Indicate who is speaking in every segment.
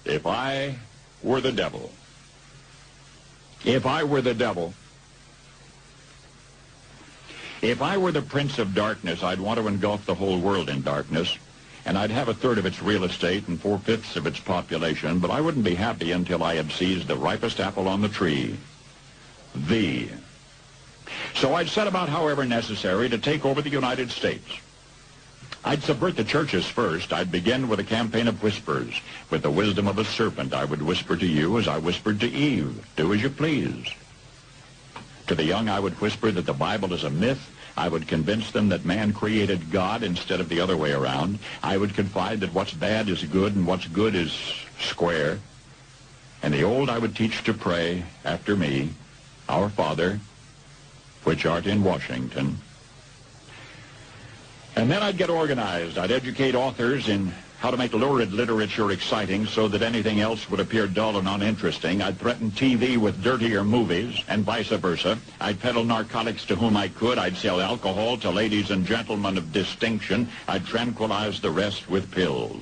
Speaker 1: If I were the devil. If I were the devil. If I were the prince of darkness, I'd want to engulf the whole world in darkness, and I'd have a third of its real estate and 4/5 of its population, but I wouldn't be happy until I had seized the ripest apple on the tree. So I'd set about, however necessary, to take over the United States. I'd subvert the churches first. I'd begin with a campaign of whispers. With the wisdom of a serpent, I would whisper to you as I whispered to Eve, do as you please. To the young, I would whisper that the Bible is a myth. I would convince them that man created God instead of the other way around. I would confide that what's bad is good and what's good is square. And the old I would teach to pray after me, Our Father, which art in Washington. And then I'd get organized. I'd educate authors in how to make lurid literature exciting so that anything else would appear dull and uninteresting. I'd threaten TV with dirtier movies and vice versa. I'd peddle narcotics to whom I could. I'd sell alcohol to ladies and gentlemen of distinction. I'd tranquilize the rest with pills.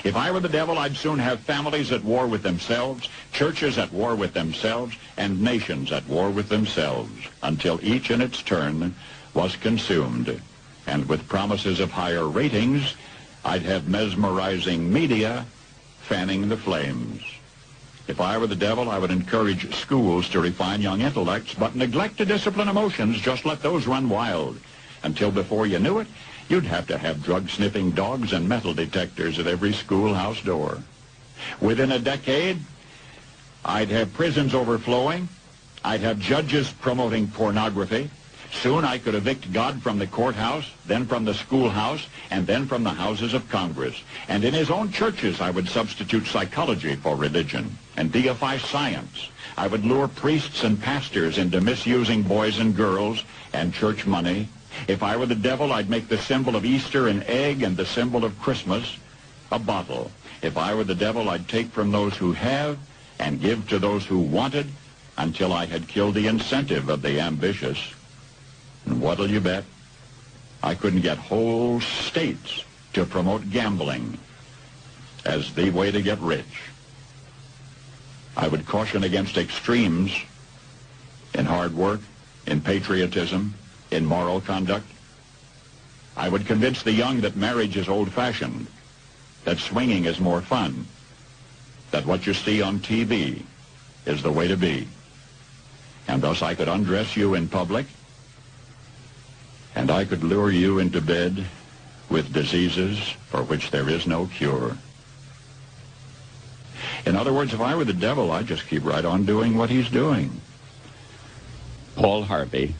Speaker 1: If I were the devil, I'd soon have families at war with themselves, churches at war with themselves, and nations at war with themselves, until each in its turn was consumed. And with promises of higher ratings, I'd have mesmerizing media fanning the flames. If I were the devil, I would encourage schools to refine young intellects, but neglect to discipline emotions. Just let those run wild. Until before you knew it, you'd have to have drug-sniffing dogs and metal detectors at every schoolhouse door. Within a decade, I'd have prisons overflowing. I'd have judges promoting pornography. Soon I could evict God from the courthouse, then from the schoolhouse, and then from the houses of Congress. And in his own churches, I would substitute psychology for religion and deify science. I would lure priests and pastors into misusing boys and girls and church money. If I were the devil, I'd make the symbol of Easter an egg and the symbol of Christmas a bottle. If I were the devil, I'd take from those who have and give to those who wanted until I had killed the incentive of the ambitious. And what'll you bet? I couldn't get whole states to promote gambling as the way to get rich. I would caution against extremes in hard work, in patriotism, in moral conduct. I would convince the young that marriage is old-fashioned, that swinging is more fun, that what you see on TV is the way to be. And thus I could undress you in public, and I could lure you into bed with diseases for which there is no cure. In other words, if I were the devil, I'd just keep right on doing what he's doing. Paul Harvey.